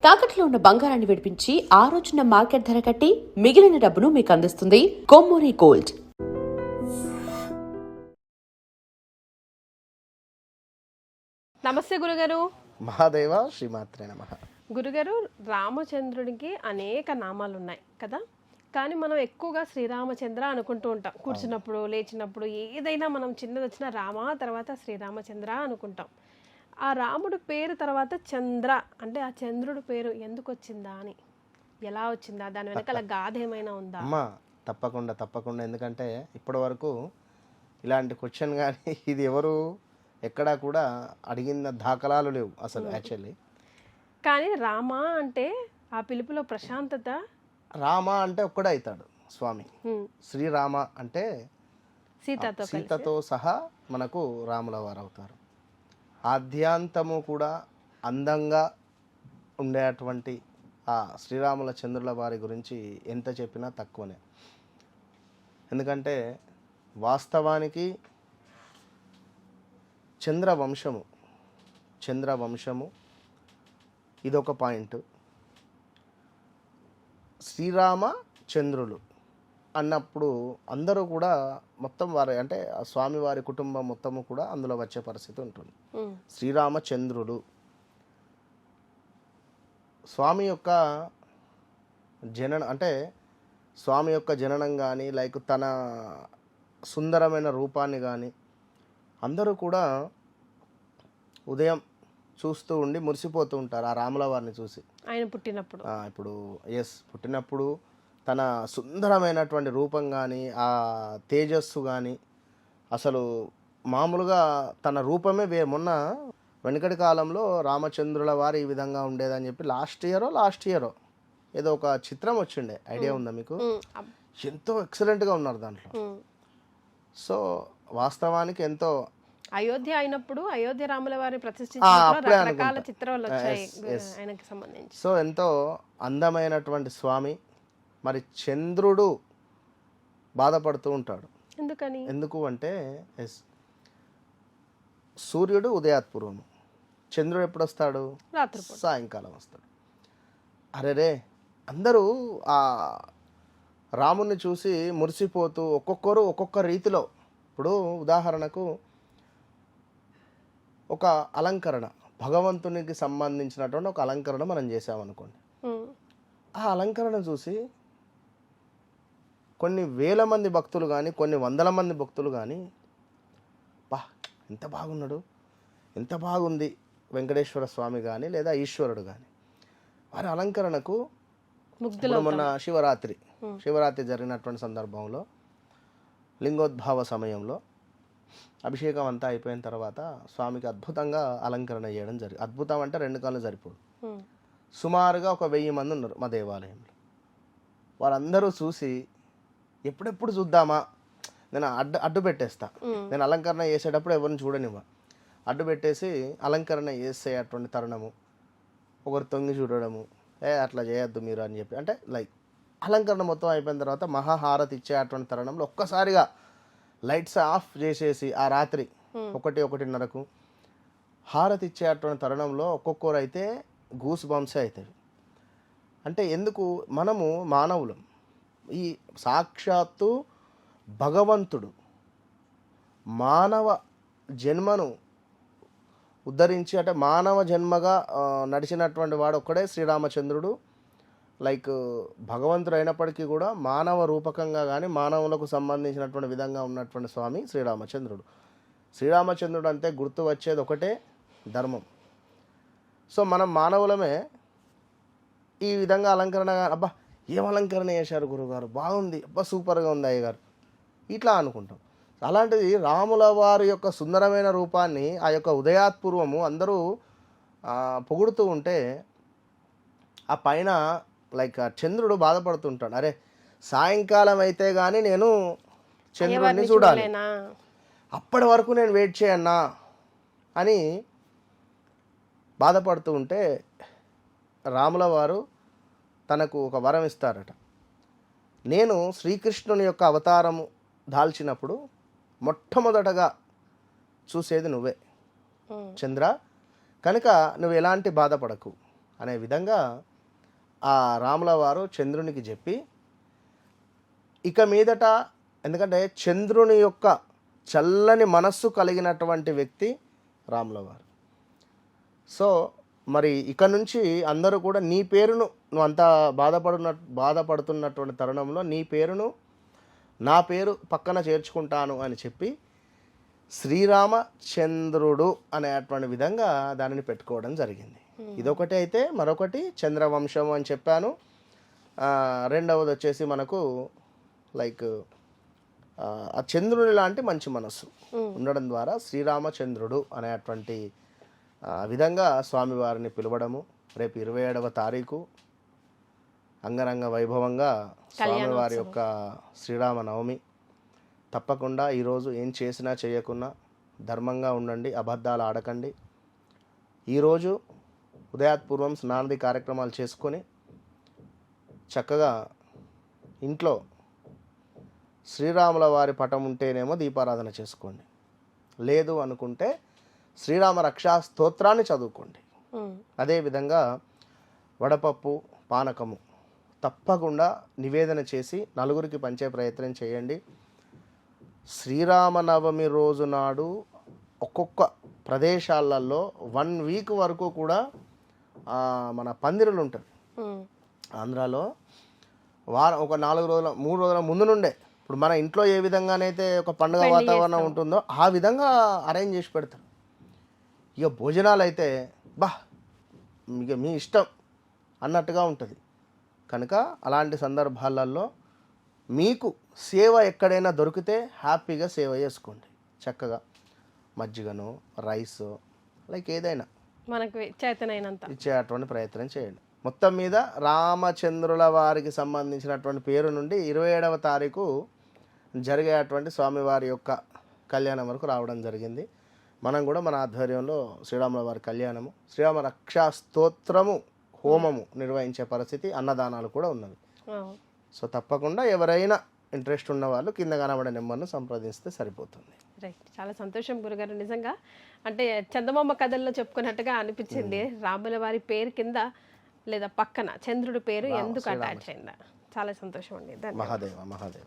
తాకట్లో ఉన్న బంగారాన్ని విడిపించి ఆ రోజున మార్కెట్ ధర కట్టి మిగిలిన డబ్బును మీకు అందిస్తుంది కొమ్మూరి గోల్డ్. నమస్తే గురుగారు. మహాదేవ శ్రీమాత్రే నమః. గురుగారు, రామచంద్రుడికి అనేక నామాలు ఉన్నాయి కదా, కానీ మనం ఎక్కువగా శ్రీరామచంద్ర అనుకుంటూ ఉంటాం. కూర్చున్నప్పుడు, లేచినప్పుడు, ఏదైనా మనం చిన్నది వచ్చినా రామ తర్వాత శ్రీరామచంద్ర అనుకుంటాం. ఆ రాముడు పేరు తర్వాత చంద్ర అంటే ఆ చంద్రుడి పేరు ఎందుకు వచ్చిందా అని, ఎలా వచ్చిందా, దాని వెనకాల గాథ ఏమైనా ఉందా? అమ్మా తప్పకుండా ఎందుకంటే ఇప్పటి వరకు ఇలాంటి క్వశ్చన్ కానీ ఇది ఎవరు ఎక్కడా కూడా అడిగిన దాఖలాలు లేవు అసలు యాక్చువల్లీ. కానీ రామ అంటే ఆ పిలుపులో ప్రశాంతత. రామ అంటే ఒక్కడే అవుతాడు స్వామి. శ్రీరామ అంటే సీతతో సహా మనకు రాముల వారు అవుతారు. ఆద్యాంతము కూడా అందంగా ఉండేటువంటి ఆ శ్రీరాముల చంద్రుల వారి గురించి ఎంత చెప్పినా తక్కువనే. ఎందుకంటే వాస్తవానికి చంద్రవంశము ఇదొక పాయింట్. శ్రీరామ చంద్రులు అన్నప్పుడు అందరూ కూడా మొత్తం వారి అంటే స్వామివారి కుటుంబం మొత్తము కూడా అందులో వచ్చే పరిస్థితి ఉంటుంది. శ్రీరామచంద్రుడు స్వామి యొక్క జననం కానీ లైక్ తన సుందరమైన రూపాన్ని కానీ అందరూ కూడా ఉదయం చూస్తూ ఉండి మురిసిపోతూ ఉంటారు ఆ రాముల వారిని చూసి. ఆయన పుట్టినప్పుడు తన సుందరమైనటువంటి రూపం కానీ ఆ తేజస్సు కానీ అసలు మామూలుగా తన రూపమే మొన్న వెనుకటి కాలంలో రామచంద్రుల వారు ఈ విధంగా ఉండేదని చెప్పి లాస్ట్ ఇయరో ఏదో ఒక చిత్రం వచ్చిండే, ఐడియా ఉందా మీకు? ఎంతో ఎక్సలెంట్గా ఉన్నారు దాంట్లో. సో వాస్తవానికి ఎంతో అయోధ్య అయినప్పుడు అయోధ్య రాముల వారిని ప్రతిష్ఠించిన రకరకాల చిత్రాలు వచ్చాయి ఆయనకి సంబంధించి. సో ఎంతో అందమైనటువంటి స్వామి. మరి చంద్రుడు బాధపడుతూ ఉంటాడు. ఎందుకు అంటే సూర్యుడు ఉదయాత్పూర్వము, చంద్రుడు ఎప్పుడు వస్తాడు? సాయంకాలం వస్తాడు. అరేరే అందరూ ఆ రాముని చూసి మురిసిపోతూ ఒక్కొక్కరు ఒక్కొక్క రీతిలో. ఇప్పుడు ఉదాహరణకు ఒక అలంకరణ, భగవంతునికి సంబంధించినటువంటి ఒక అలంకరణ మనం చేసామనుకోండి. ఆ అలంకరణ చూసి కొన్ని వేల మంది భక్తులు కానీ కొన్ని వందల మంది భక్తులు కానీ ఎంత బాగున్నాడు, ఎంత బాగుంది వెంకటేశ్వర స్వామి కానీ లేదా ఈశ్వరుడు కానీ వారి అలంకరణకు. మొన్న శివరాత్రి జరిగినటువంటి సందర్భంలో లింగోద్భవ సమయంలో అభిషేకం అంతా అయిపోయిన తర్వాత స్వామికి అద్భుతంగా అలంకరణ చేయడం జరిగింది. అద్భుతం అంటే 2 కాళ్ళు సరిపోదు. సుమారుగా ఒక 1000 మంది ఉన్నారు మా దేవాలయంలో. వారందరూ చూసి ఎప్పుడెప్పుడు చూద్దామా, నేను అడ్డు పెట్టేస్తా. నేను అలంకరణ చేసేటప్పుడు ఎవరిని చూడనివ్వ, అడ్డు పెట్టేసి అలంకరణ చేసేటువంటి తరుణము, ఒకరు తొంగి చూడడము, అట్లా చేయొద్దు మీరు అని చెప్పి. అంటే లైక్ అలంకరణ మొత్తం అయిపోయిన తర్వాత మహాహారతి ఇచ్చేటువంటి తరుణంలో ఒక్కసారిగా లైట్స్ ఆఫ్ చేసేసి ఆ రాత్రి 1-1:30కు హారతి ఇచ్చేటువంటి తరుణంలో ఒక్కొక్కరు అయితే గూస్ బంప్సే అవుతాయి. అంటే ఎందుకు? మనము మానవులం. ఈ సాక్షాత్తు భగవంతుడు మానవ జన్మను ఉద్ధరించి అంటే మానవ జన్మగా నడిచినటువంటి వాడు ఒక్కడే శ్రీరామచంద్రుడు. లైక్ భగవంతుడు అయినప్పటికీ కూడా మానవ రూపకంగా కానీ మానవులకు సంబంధించినటువంటి విధంగా ఉన్నటువంటి స్వామి శ్రీరామచంద్రుడు. శ్రీరామచంద్రుడు అంటే గుర్తు వచ్చేది ఒకటే, ధర్మం. సో మనం మానవులమే ఈ విధంగా అలంకరణ, అబ్బా ఏం అలంకరణ చేశారు గురుగారు, బాగుంది, అబ్బా సూపర్గా ఉంది అయ్యగారు, ఇట్లా అనుకుంటాం. అలాంటిది రాముల వారి యొక్క సుందరమైన రూపాన్ని ఆ యొక్క ఉదయాత్పూర్వము అందరూ పొగుడుతూ ఉంటే ఆ పైన లైక్ చంద్రుడు బాధపడుతుంటాడు. అరే సాయంకాలం అయితే కానీ నేను చంద్రుడిని చూడాలి, అప్పటి వరకు నేను వెయిట్ చేయన్నా అని బాధపడుతూ ఉంటే రాముల వారు తనకు ఒక వరం ఇస్తారట. నేను శ్రీకృష్ణుని యొక్క అవతారము దాల్చినప్పుడు మొట్టమొదటగా చూసేది నువ్వే చంద్ర, కనుక నువ్వు ఎలాంటి బాధపడకు అనే విధంగా ఆ రాముల వారు చంద్రునికి చెప్పి ఇక మీదట, ఎందుకంటే చంద్రుని యొక్క చల్లని మనస్సు కలిగినటువంటి వ్యక్తి రాముల వారు. సో మరి ఇక నుంచి అందరూ కూడా నీ పేరును, నువ్వు అంతా బాధపడుతున్నటువంటి తరుణంలో నీ పేరును నా పేరు పక్కన చేర్చుకుంటాను అని చెప్పి శ్రీరామచంద్రుడు అనేటువంటి విధంగా దానిని పెట్టుకోవడం జరిగింది. ఇదొకటి అయితే, మరొకటి చంద్రవంశం అని చెప్పాను. రెండవది వచ్చేసి మనకు లైక్ ఆ చంద్రుని లాంటి మంచి మనస్సు ఉండడం ద్వారా శ్రీరామచంద్రుడు అనేటువంటి విధంగా స్వామివారిని పిలవడము. రేపు 27వ తారీఖు అంగరంగ వైభవంగా స్వామివారి యొక్క శ్రీరామనవమి. తప్పకుండా ఈరోజు ఏం చేసినా చేయకున్నా ధర్మంగా ఉండండి, అబద్ధాలు ఆడకండి. ఈరోజు ఉదయాత్పూర్వం స్నానాది కార్యక్రమాలు చేసుకొని చక్కగా ఇంట్లో శ్రీరాముల వారి పటం ఉంటేనేమో దీపారాధన చేసుకోండి, లేదు అనుకుంటే శ్రీరామ రక్షా స్తోత్రాన్ని చదువుకోండి. అదేవిధంగా వడపప్పు పానకము తప్పకుండా నివేదన చేసి నలుగురికి పంచే ప్రయత్నం చేయండి. శ్రీరామనవమి రోజు నాడు ఒక్కొక్క ప్రదేశాలలో 1 వీక్ వరకు కూడా మన పందిరులు ఉంటుంది. ఆంధ్రాలో ఒక 4 రోజుల 3 రోజుల ముందు నుండే, ఇప్పుడు మన ఇంట్లో ఏ విధంగానైతే ఒక పండుగ వాతావరణం ఉంటుందో ఆ విధంగా అరేంజ్ చేసి పెడతారు. ఇక భోజనాలు అయితే ఇక మీ ఇష్టం అన్నట్టుగా ఉంటుంది. కనుక అలాంటి సందర్భాలలో మీకు సేవ ఎక్కడైనా దొరికితే హ్యాపీగా సేవ చేసుకోండి. చక్కగా మజ్జిగను, రైస్, లైక్ ఏదైనా మనకు చేతనైనంత ఇచ్చేటువంటి ప్రయత్నం చేయండి. మొత్తం మీద రామచంద్రుల వారికి సంబంధించినటువంటి పేరు నుండి 27వ తారీఖు జరిగేటువంటి స్వామివారి యొక్క కళ్యాణం వరకు రావడం జరిగింది. మనం కూడా మన ఆధ్వర్యంలో శ్రీరాముల వారి కళ్యాణము, శ్రీరామ రక్షా స్తోత్రము, హోమము నిర్వహించే పరిస్థితి, అన్నదానాలు కూడా ఉన్నవి. సో తప్పకుండా ఎవరైనా ఇంట్రెస్ట్ ఉన్న వాళ్ళు కింద కనబడే నెంబర్ను సంప్రదిస్తే సరిపోతుంది. రైట్, చాలా సంతోషం గురుగారు. నిజంగా అంటే చందమామ కథల్లో చెప్పుకున్నట్టుగా అనిపించింది. రాముల వారి పేరు కింద లేదా పక్కన చంద్రుడి పేరు ఎందుకు అటాచ్ అయిందా? చాలా సంతోషం అండి. మహాదేవ మహాదేవ.